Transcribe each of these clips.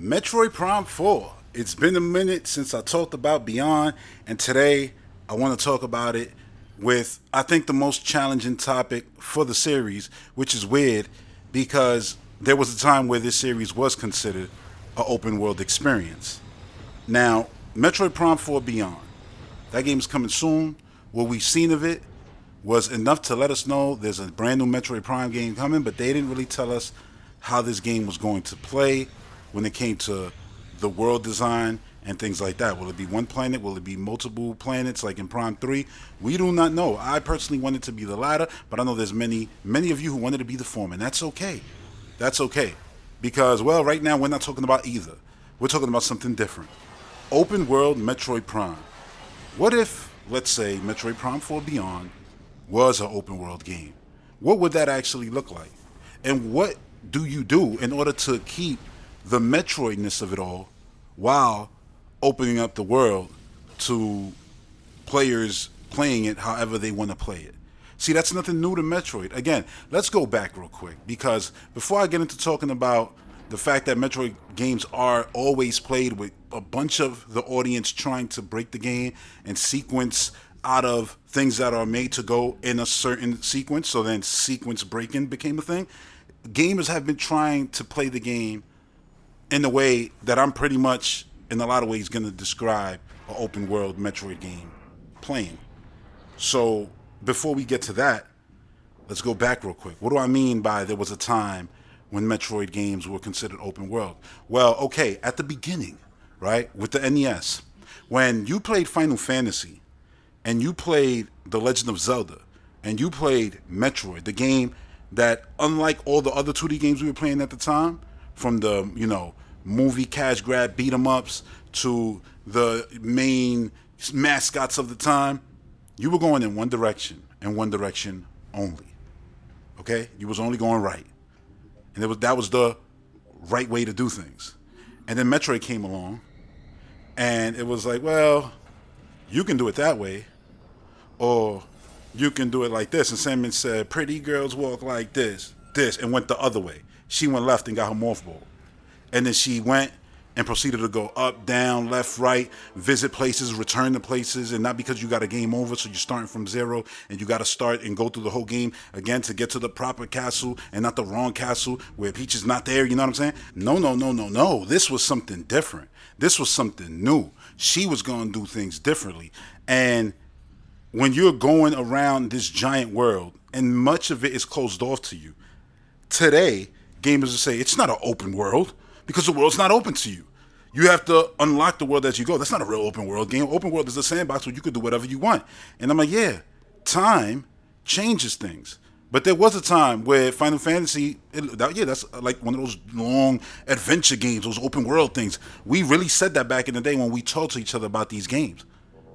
Metroid Prime 4. It's been a minute since I talked about Beyond, and today I want to talk about it with, I think, the most challenging topic for the series, which is weird because there was a time where this series was considered an open world experience. Now, Metroid Prime 4 Beyond, that game is coming soon. What we've seen of it was enough to let us know there's a brand new Metroid Prime game coming, but they didn't really tell us how this game was going to play when it came to the world design and things like that. Will it be one planet? Will it be multiple planets like in Prime 3? We do not know. I personally wanted to be the latter, but I know there's many of you who wanted to be the former, and that's okay. That's okay. Because, well, right now we're not talking about either. We're talking about something different. Open world Metroid Prime. What if, let's say, Metroid Prime 4 Beyond was an open world game? What would that actually look like? And what do you do in order to keep the Metroidness of it all while opening up the world to players playing it however they want to play it? See, that's nothing new to Metroid. Again, let's go back real quick because before I get into talking about the fact that Metroid games are always played with a bunch of the audience trying to break the game and sequence out of things that are made to go in a certain sequence, so then sequence breaking became a thing. Gamers have been trying to play the game in a way that I'm pretty much, in a lot of ways, going to describe an open world Metroid game playing. So before we get to that, let's go back real quick. What do I mean by there was a time when Metroid games were considered open world? Well, okay, at the beginning, right, with the NES, when you played Final Fantasy and you played The Legend of Zelda and you played Metroid, the game that, unlike all the other 2D games we were playing at the time, from the, movie cash grab beat 'em ups to the main mascots of the time, you were going in one direction and one direction only. Okay? You was only going right. And that was the right way to do things. And then Metroid came along and it was like, well, you can do it that way or you can do it like this. And Samus said, pretty girls walk like this, and went the other way. She went left and got her morph ball. And then she went and proceeded to go up, down, left, right, visit places, return to places, and not because you got a game over, so you're starting from zero, and you got to start and go through the whole game again to get to the proper castle and not the wrong castle where Peach is not there, you know what I'm saying? No, no, no, no, no. This was something different. This was something new. She was going to do things differently. And when you're going around this giant world, and much of it is closed off to you, today, gamers will say, it's not an open world, because the world's not open to you. You have to unlock the world as you go. That's not a real open world game. Open world is a sandbox where you could do whatever you want. And I'm like, yeah, time changes things. But there was a time where Final Fantasy, that's like one of those long adventure games, those open world things. We really said that back in the day when we talked to each other about these games.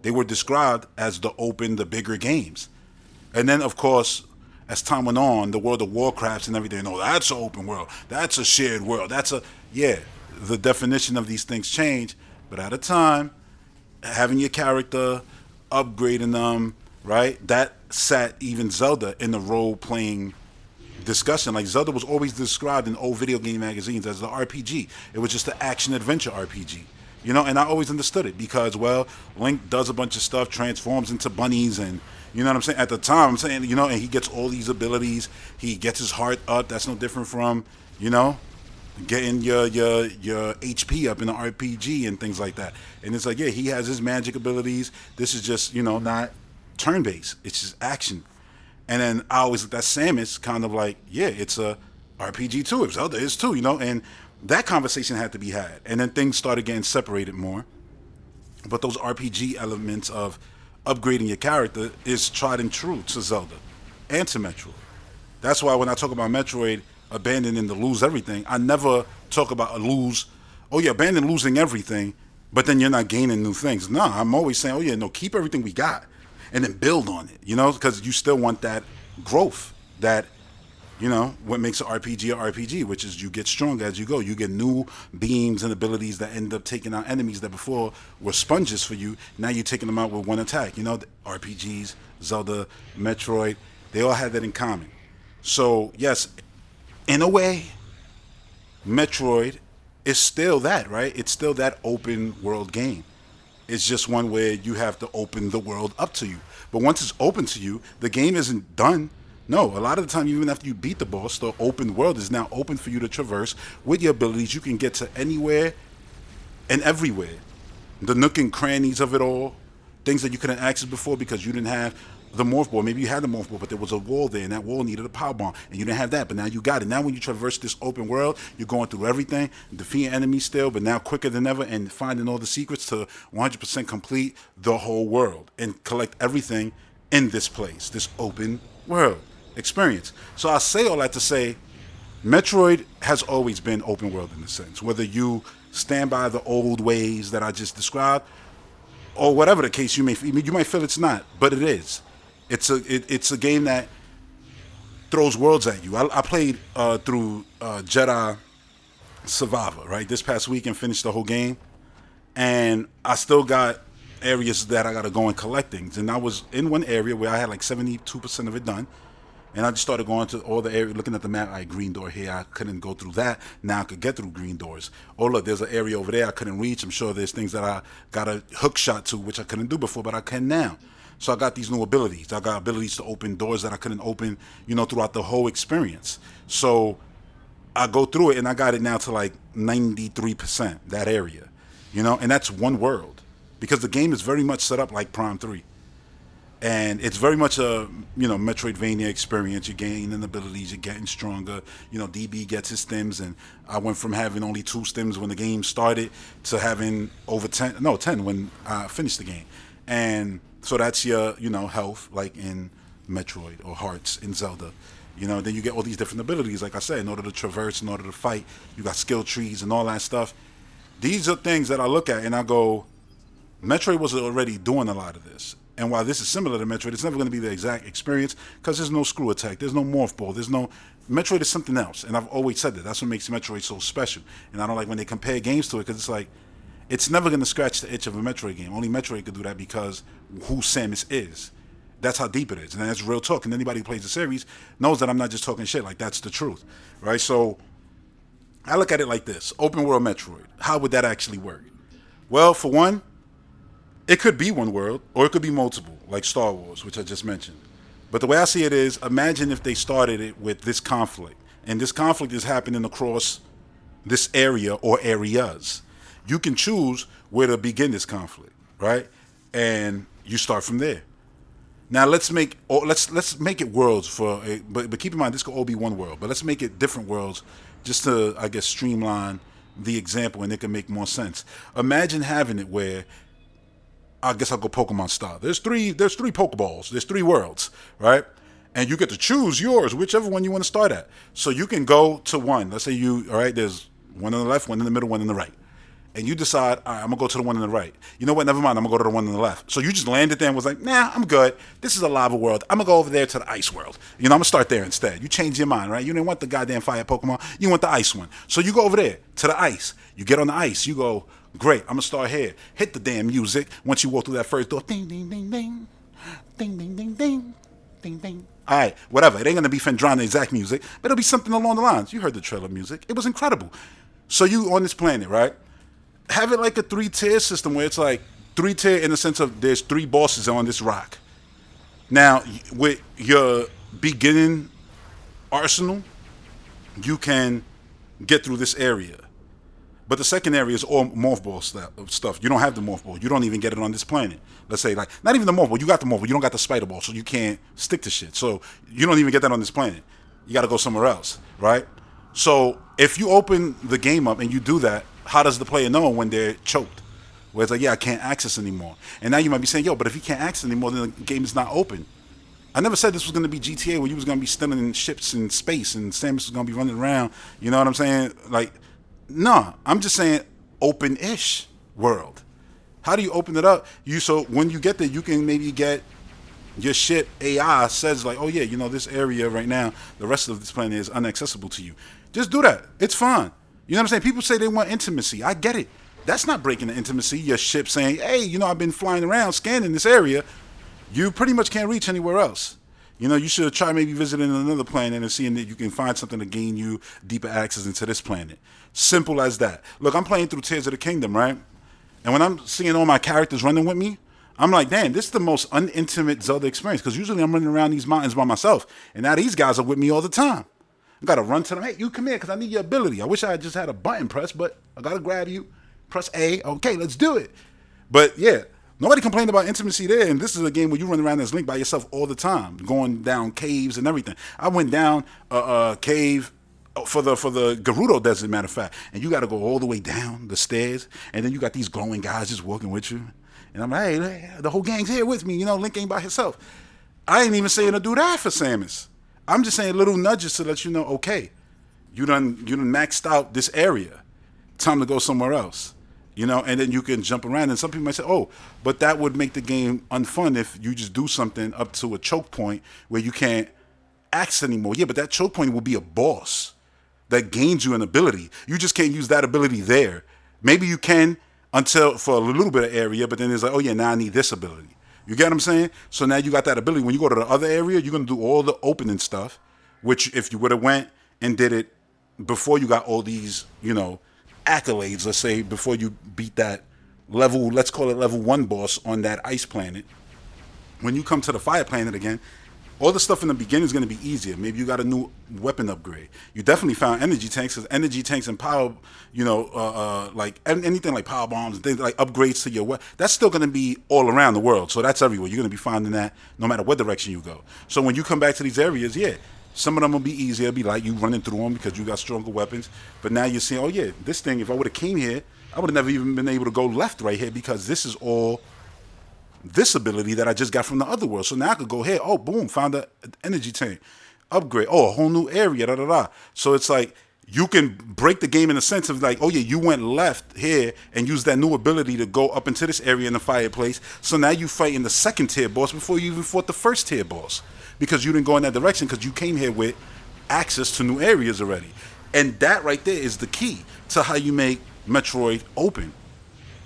They were described as the bigger games. And then, of course, as time went on, the World of Warcrafts and everything, oh, that's an open world. That's a shared world. The definition of these things change, but at a time, having your character, upgrading them, right, that sat even Zelda in the role-playing discussion. Like, Zelda was always described in old video game magazines as the RPG. It was just the action-adventure RPG. And I always understood it because, well, Link does a bunch of stuff, transforms into bunnies, and you know what I'm saying? At the time, I'm saying, and he gets all these abilities. He gets his heart up. That's no different from, getting your HP up in an RPG and things like that. And it's like, yeah, he has his magic abilities. This is just, not turn-based. It's just action. And then I always look at Samus kind of like, yeah, it's a RPG too. If Zelda is too, and that conversation had to be had. And then things started getting separated more. But those RPG elements of upgrading your character is tried and true to Zelda and to Metroid. That's why when I talk about Metroid abandoning the lose everything, I never talk about abandon losing everything, but then you're not gaining new things. No, I'm always saying, keep everything we got and then build on it, because you still want that growth, that, what makes an RPG a RPG, which is you get stronger as you go. You get new beams and abilities that end up taking out enemies that before were sponges for you. Now you're taking them out with one attack. The RPGs, Zelda, Metroid, they all had that in common. So, yes, in a way, Metroid it's still that, right? It's still that open world game. It's just one where you have to open the world up to you. But once it's open to you, the game isn't done. No, a lot of the time, even after you beat the boss, the open world is now open for you to traverse with your abilities. You can get to anywhere and everywhere. The nook and crannies of it all, things that you couldn't access before because you didn't have the morph ball. Maybe you had the morph ball, but there was a wall there, and that wall needed a power bomb, and you didn't have that. But now you got it. Now when you traverse this open world, you're going through everything, defeating enemies still, but now quicker than ever, and finding all the secrets to 100% complete the whole world and collect everything in this place, this open world experience. So I say all that to say, Metroid has always been open world in a sense. Whether you stand by the old ways that I just described, or whatever the case you may feel, you might feel it's not, but it is. It's a game that throws worlds at you. I played through Jedi Survivor right this past week and finished the whole game, and I still got areas that I got to go and collect things. And I was in one area where I had like 72% of it done. And I just started going to all the area, looking at the map. I had green door here. I couldn't go through that. Now I could get through green doors. Oh, look, there's an area over there I couldn't reach. I'm sure there's things that I got a hook shot to, which I couldn't do before, but I can now. So I got these new abilities. I got abilities to open doors that I couldn't open, throughout the whole experience. So I go through it, and I got it now to like 93%, that area, and that's one world. Because the game is very much set up like Prime 3. And it's very much a Metroidvania experience. You're gaining abilities, you're getting stronger. DB gets his stems, and I went from having only 2 stems when the game started to having over 10 when I finished the game. And so that's your health, like in Metroid, or hearts in Zelda. Then you get all these different abilities. Like I said, in order to traverse, in order to fight, you got skill trees and all that stuff. These are things that I look at and I go, Metroid was already doing a lot of this. And while this is similar to Metroid, it's never going to be the exact experience because there's no screw attack, there's no morph ball, Metroid is something else. And I've always said that. That's what makes Metroid so special. And I don't like when they compare games to it because it's like, it's never going to scratch the itch of a Metroid game. Only Metroid could do that because who Samus is. That's how deep it is. And that's real talk. And anybody who plays the series knows that I'm not just talking shit. Like, that's the truth. Right? So I look at it like this. Open world Metroid. How would that actually work? Well, for one, it could be one world, or it could be multiple, like Star Wars, which I just mentioned. But the way I see it is, imagine if they started it with this conflict. And this conflict is happening across this area or areas. You can choose where to begin this conflict, right? And you start from there. Now let's make it worlds but keep in mind this could all be one world. But let's make it different worlds, just to streamline the example, and it can make more sense. Imagine having it where, I guess I'll go Pokemon style. There's three Pokeballs. There's 3 worlds, right? And you get to choose yours, whichever one you want to start at. So you can go to one. Let's say there's one on the left, one in the middle, one on the right. And you decide, all right, I'm going to go to the one on the right. You know what? Never mind. I'm going to go to the one on the left. So you just landed there and was like, nah, I'm good. This is a lava world. I'm going to go over there to the ice world. I'm going to start there instead. You change your mind, right? You didn't want the goddamn fire Pokemon. You want the ice one. So you go over there to the ice. You get on the ice. You go, great, I'm going to start here. Hit the damn music. Once you walk through that first door, ding, ding, ding, ding. Ding, ding, ding, ding. Ding, ding. All right, whatever. It ain't going to be Fendrana exact music, but it'll be something along the lines. You heard the trailer music. It was incredible. So you on this planet, right? Have it like a 3-tier system where it's like 3-tier in the sense of there's 3 bosses on this rock. Now, with your beginning arsenal, you can get through this area. But the second area is all morph ball stuff. You don't have the morph ball. You don't even get it on this planet. Let's say, like, not even the morph ball. You got the morph ball. You don't got the spider ball, so you can't stick to shit. So you don't even get that on this planet. You got to go somewhere else, right? So if you open the game up and you do that, how does the player know when they're choked? Where it's like, yeah, I can't access anymore. And now you might be saying, yo, but if you can't access anymore, then the game is not open. I never said this was going to be GTA where you was going to be stealing ships in space and Samus was going to be running around. You know what I'm saying? Like, no, I'm just saying open-ish world. How do you open it up? So when you get there, you can maybe get your shit AI says like, oh yeah, this area right now, the rest of this planet is inaccessible to you. Just do that. It's fine. You know what I'm saying? People say they want intimacy. I get it. That's not breaking the intimacy. Your ship saying, hey, I've been flying around scanning this area. You pretty much can't reach anywhere else. You know, you should try maybe visiting another planet and seeing that you can find something to gain you deeper access into this planet. Simple as that. Look, I'm playing through Tears of the Kingdom, right? And when I'm seeing all my characters running with me, I'm like, damn, this is the most unintimate Zelda experience. Because usually I'm running around these mountains by myself. And now these guys are with me all the time. I got to run to them. Hey, you come here because I need your ability. I wish I had just had a button press, but I got to grab you. Press A. Okay, let's do it. But yeah, nobody complained about intimacy there. And this is a game where you run around as Link by yourself all the time, going down caves and everything. I went down a cave for the Gerudo Desert, matter of fact, and you got to go all the way down the stairs, and then you got these glowing guys just walking with you, and I'm like, hey, the whole gang's here with me, you know, Link ain't by himself. I ain't even saying to do that for Samus. I'm just saying little nudges to let you know, okay, you done maxed out this area, time to go somewhere else, you know, and then you can jump around. And some people might say, oh, but that would make the game unfun if you just do something up to a choke point where you can't axe anymore. Yeah, but that choke point will be a boss that gains you an ability. You just can't use that ability there. Maybe you can until for a little bit of area, but then it's like, oh yeah, now I need this ability. You get what I'm saying? So now you got that ability. When you go to the other area, you're gonna do all the opening stuff, which if you would have went and did it before you got all these, you know, accolades, let's say before you beat that level, let's call it level 1 boss on that ice planet. When you come to the fire planet again, all the stuff in the beginning is going to be easier. Maybe you got a new weapon upgrade. You definitely found energy tanks, because energy tanks and power, you know, like anything like power bombs and things like upgrades to your weapon, that's still going to be all around the world. So that's everywhere. You're going to be finding that no matter what direction you go. So when you come back to these areas, yeah, some of them will be easier. It'll be like you running through them because you got stronger weapons. But now you're seeing, oh yeah, this thing, if I would have came here, I would have never even been able to go left right here, because this is all this ability that I just got from the other world. So now I could go here. Oh, boom, found an energy tank. Upgrade. Oh, a whole new area. Da da da. So it's like you can break the game in the sense of like, oh yeah, you went left here and used that new ability to go up into this area in the fireplace. So now you fighting the second tier boss before you even fought the first tier boss, because you didn't go in that direction because you came here with access to new areas already. And that right there is the key to how you make Metroid open.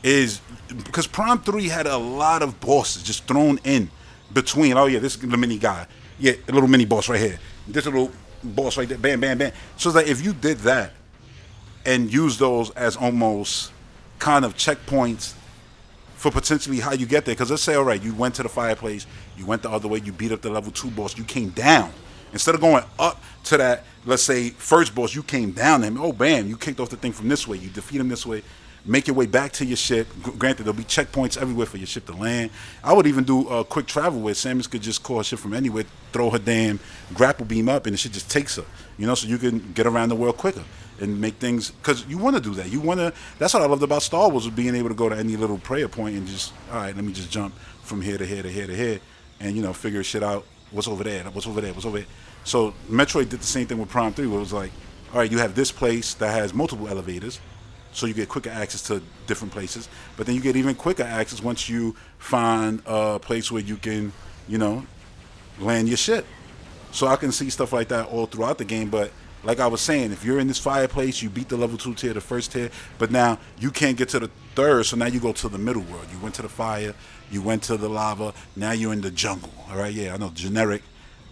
Is because Prime 3 had a lot of bosses just thrown in between. Oh yeah, this is the mini guy. Yeah, a little mini boss right here. This little boss right there. Bam, bam, bam. So it's like if you did that and use those as almost kind of checkpoints for potentially how you get there. Because let's say, all right, you went to the fireplace, you went the other way, you beat up the level 2 boss, you came down. Instead of going up to that, let's say, first boss, you came down to him. Oh, bam, you kicked off the thing from this way. You defeat him this way. Make your way back to your ship. Granted, there'll be checkpoints everywhere for your ship to land. I would even do a quick travel where Samus could just call a ship from anywhere, throw her damn grapple beam up, and the shit just takes her. You know, so you can get around the world quicker and make things, because you want to do that. You want to. That's what I loved about Star Wars, was being able to go to any little prayer point and just, all right, let me just jump from here to here to here to here, and you know, figure shit out. What's over there? What's over there? What's over there? So Metroid did the same thing with Prime 3, where it was like, all right, you have this place that has multiple elevators, so you get quicker access to different places. But then you get even quicker access once you find a place where you can, you know, land your ship. So I can see stuff like that all throughout the game. But like I was saying, if you're in this fireplace, you beat the level 2 tier, the first tier, but now you can't get to the third, so now you go to the middle world. You went to the fire, you went to the lava, now you're in the jungle. All right, yeah, I know, generic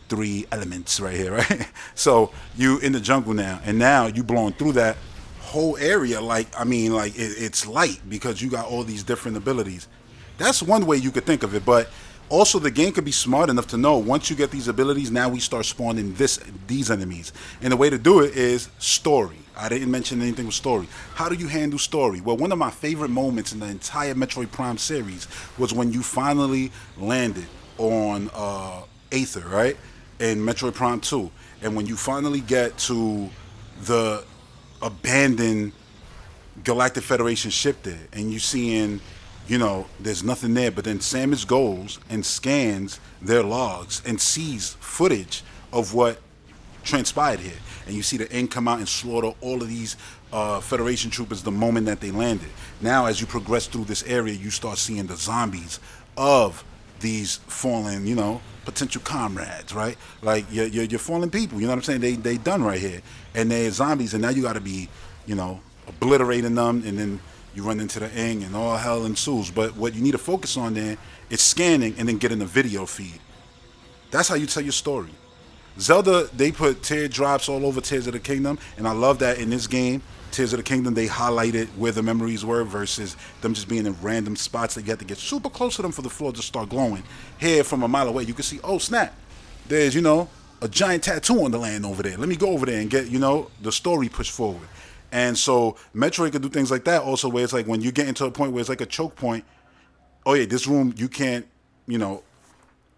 3 elements right here, right? So you in the jungle now, and now you blowing through that whole area, like, I mean, like it's light because you got all these different abilities. That's one way you could think of it. But also the game could be smart enough to know once you get these abilities, now we start spawning these enemies, and the way to do it is story. I didn't mention anything with story. How do you handle story? Well, one of my favorite moments in the entire Metroid Prime series was when you finally landed on Aether, right, in Metroid Prime 2, and when you finally get to the abandoned Galactic Federation ship there, and you seeing, you know, there's nothing there, but then Samus goes and scans their logs and sees footage of what transpired here, and you see the Eng come out and slaughter all of these Federation troopers the moment that they landed. Now as you progress through this area, you start seeing the zombies of these fallen, you know, potential comrades, right? Like you're fallen people, you know what I'm saying? They done right here, and they're zombies, and now you got to be, you know, obliterating them, and then you run into the Eng, and all hell ensues. But what you need to focus on there is scanning and then getting a video feed. That's how you tell your story. Zelda, they put teardrops all over Tears of the Kingdom, and I love that in this game, Tears of the Kingdom, they highlighted where the memories were versus them just being in random spots that you have to get super close to them for the floor to start glowing. Here, from a mile away, you can see, oh snap, there's, a giant tattoo on the land over there. Let me go over there and get, the story pushed forward. And so Metroid could do things like that also, where it's like when you get into a point where it's like a choke point, oh yeah, this room you can't, you know,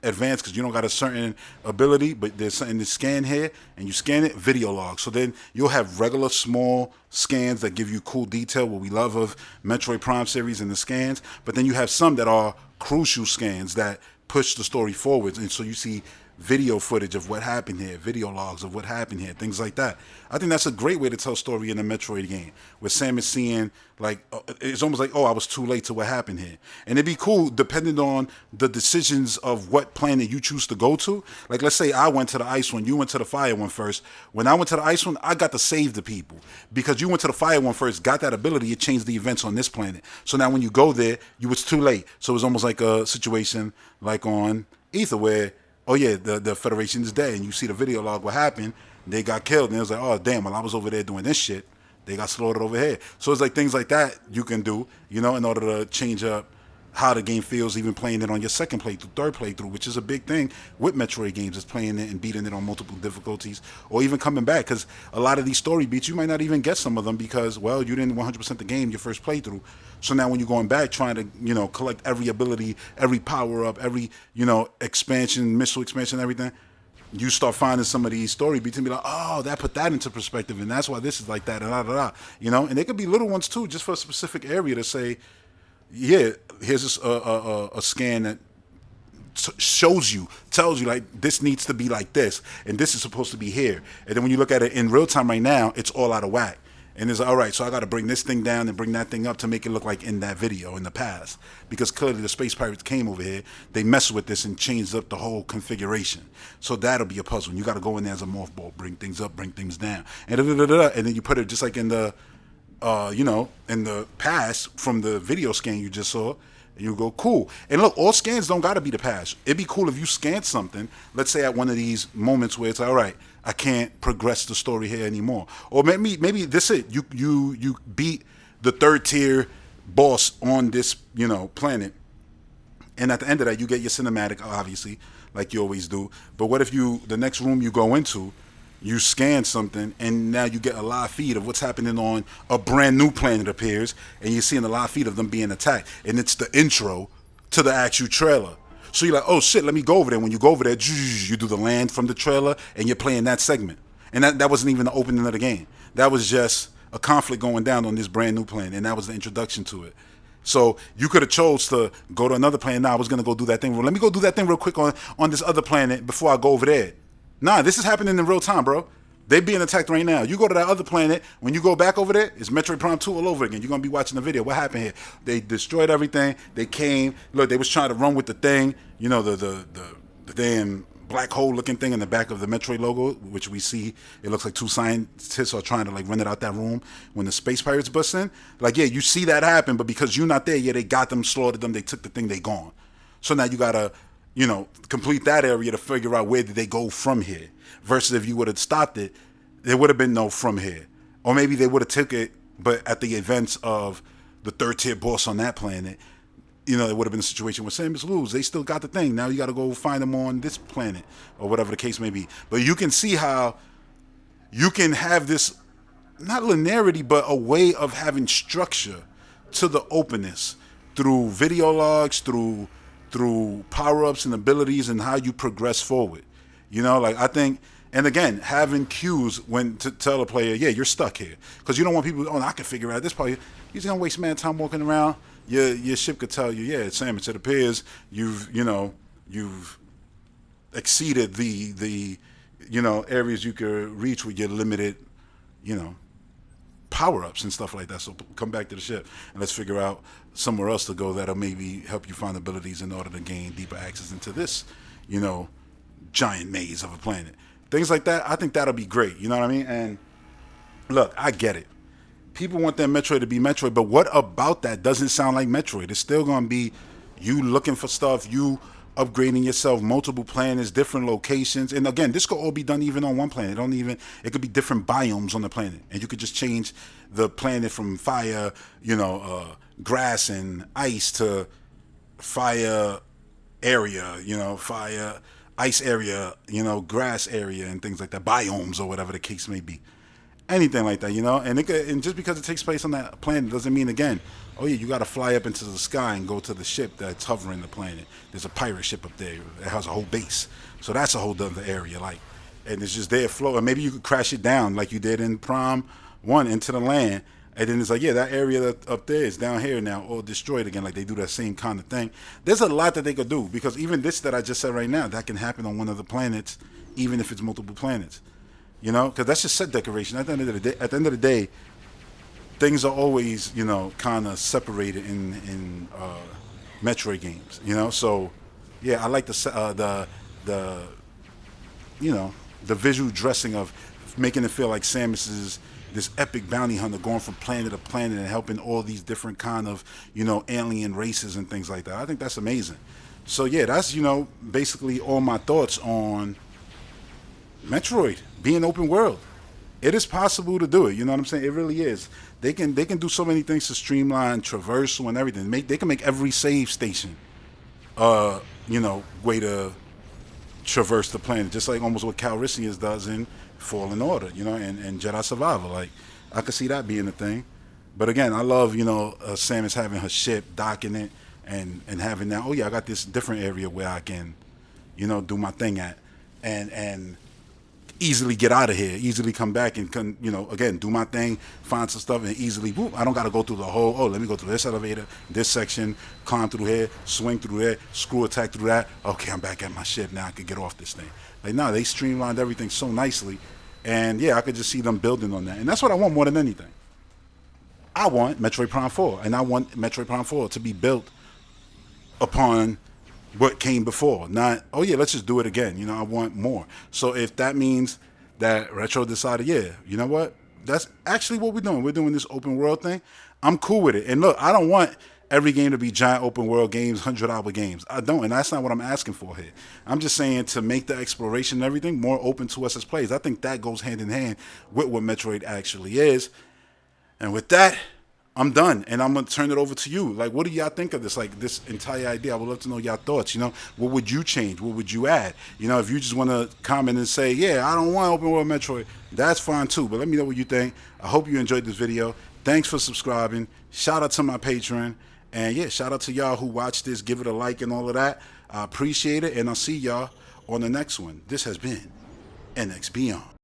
advance because you don't got a certain ability, but there's something to scan here, and you scan it, video log. So then you'll have regular small scans that give you cool detail, what we love of Metroid Prime series and the scans, but then you have some that are crucial scans that push the story forwards, and so you see video footage of what happened here, video logs of what happened here, things like that. I think that's a great way to tell story in a Metroid game, where Sam is seeing, like, it's almost like, oh, I was too late to what happened here. And it'd be cool, depending on the decisions of what planet you choose to go to. Like, let's say I went to the ice one, you went to the fire one first. When I went to the ice one, I got to save the people. Because you went to the fire one first, got that ability, it changed the events on this planet. So now when you go there, you was too late. So it was almost like a situation like on Ether, where oh yeah, the Federation is dead, and you see the video log what happened. They got killed, and it was like, oh damn, while I was over there doing this shit, they got slaughtered over here. So it's like things like that you can do, in order to change up how the game feels, even playing it on your second playthrough, third playthrough, which is a big thing with Metroid games, is playing it and beating it on multiple difficulties, or even coming back, because a lot of these story beats, you might not even get some of them because, well, you didn't 100% the game your first playthrough. So now when you're going back trying to, collect every ability, every power-up, every, expansion, missile expansion, everything, you start finding some of these story beats and be like, oh, that put that into perspective, and that's why this is like that, and and they could be little ones too, just for a specific area to say, yeah, here's a scan that tells you like this needs to be like this, and this is supposed to be here. And then when you look at it in real time right now, it's all out of whack. And it's all right, so I got to bring this thing down and bring that thing up to make it look like in that video in the past. Because clearly the Space Pirates came over here, they messed with this and changed up the whole configuration. So that'll be a puzzle. And you got to go in there as a mothball, bring things up, bring things down. And then you put it just like in the in the past from the video scan you just saw, and you go, cool. And look, all scans don't gotta be the past. It'd be cool if you scanned something, let's say at one of these moments where it's all right, I can't progress the story here anymore. Or maybe this it. You beat the third tier boss on this, planet. And at the end of that, you get your cinematic, obviously, like you always do. But what if the next room you go into, you scan something, and now you get a live feed of what's happening on a brand new planet appears, and you're seeing a live feed of them being attacked, and it's the intro to the actual trailer. So you're like, oh shit, let me go over there. When you go over there, you do the land from the trailer, and you're playing that segment. And that wasn't even the opening of the game. That was just a conflict going down on this brand new planet, and that was the introduction to it. So you could have chose to go to another planet. Now I was going to go do that thing. Well, let me go do that thing real quick on this other planet before I go over there. Nah, this is happening in real time, bro. They being attacked right now. You go to that other planet. When you go back over there, it's Metroid Prime 2 all over again. You're going to be watching the video. What happened here? They destroyed everything. They came. Look, they was trying to run with the thing. The damn black hole looking thing in the back of the Metroid logo, which we see. It looks like two scientists are trying to like run it out that room when the Space Pirates bust in. Like, yeah, you see that happen, but because you're not there, yeah, they got them, slaughtered them. They took the thing. They gone. So now you got to complete that area to figure out where did they go from here. Versus if you would have stopped it, there would have been no from here. Or maybe they would have took it, but at the events of the third tier boss on that planet, it would have been a situation where Samus lose. They still got the thing. Now you got to go find them on this planet or whatever the case may be. But you can see how you can have this, not linearity, but a way of having structure to the openness through video logs, through power-ups and abilities, and how you progress forward. I think, and again, having cues when to tell a player, yeah, you're stuck here. Because you don't want people, I can figure out this part. You're just going to waste man time walking around. Your ship could tell you, yeah, Samus, it appears you've exceeded the areas you could reach with your limited, power-ups and stuff like that. So come back to the ship and let's figure out somewhere else to go that'll maybe help you find abilities in order to gain deeper access into this, giant maze of a planet. Things like that, I think that'll be great. You know what I mean? And look, I get it. People want their Metroid to be Metroid, but what about that doesn't sound like Metroid? It's still going to be you looking for stuff, you upgrading yourself, multiple planets, different locations. And again, this could all be done even on one planet. It could be different biomes on the planet. And you could just change the planet from fire, grass and ice to fire area, fire, ice area, grass area and things like that, biomes or whatever the case may be. Anything like that, and just because it takes place on that planet doesn't mean, again, oh yeah, you got to fly up into the sky and go to the ship that's hovering the planet. There's a pirate ship up there. It has a whole base, so that's a whole other area, like, and it's just there floating. Maybe you could crash it down like you did in Prime One into the land, and then it's like, yeah, that area up there is down here now, all destroyed again. Like they do that same kind of thing. There's a lot that they could do, because even this that I just said right now, that can happen on one of the planets, even if it's multiple planets. Because that's just set decoration. At the end of the day, things are always, kind of separated in Metroid games. So yeah, I like the the visual dressing of making it feel like Samus is this epic bounty hunter going from planet to planet and helping all these different kind of alien races and things like that. I think that's amazing. So yeah, that's basically all my thoughts on Metroid being open world. It is possible to do it. You know what I'm saying? It really is. They can do so many things to streamline traversal and everything. They can make every save station, way to traverse the planet, just like almost what Calrissian does in Fallen Order, and Jedi Survivor. Like, I could see that being a thing. But again, I love Samus having her ship, docking it, and having that. Oh yeah, I got this different area where I can, do my thing at, and easily get out of here, easily come back and again, do my thing, find some stuff, and easily, whoop, I don't got to go through the whole, let me go through this elevator, this section, climb through here, swing through there, screw attack through that. Okay, I'm back at my ship now. I could get off this thing. Like, no, they streamlined everything so nicely, and yeah, I could just see them building on that, and that's what I want more than anything. I want Metroid Prime 4, and I want Metroid Prime 4 to be built upon what came before. Not, oh yeah, let's just do it again. I want more. So if that means that Retro decided, yeah, you know what? That's actually what we're doing. We're doing this open world thing. I'm cool with it. And look, I don't want every game to be giant open world games, 100-hour games. I don't, and that's not what I'm asking for here. I'm just saying to make the exploration and everything more open to us as players. I think that goes hand in hand with what Metroid actually is. And with that, I'm done, and I'm gonna turn it over to you. Like, what do y'all think of this? Like, this entire idea. I would love to know y'all thoughts. What would you change? What would you add? If you just want to comment and say, yeah, I don't want open world Metroid, that's fine too. But let me know what you think. I hope you enjoyed this video. Thanks for subscribing. Shout out to my Patreon, and yeah, shout out to y'all who watched this. Give it a like and all of that. I appreciate it, and I'll see y'all on the next one. This has been NX Beyond.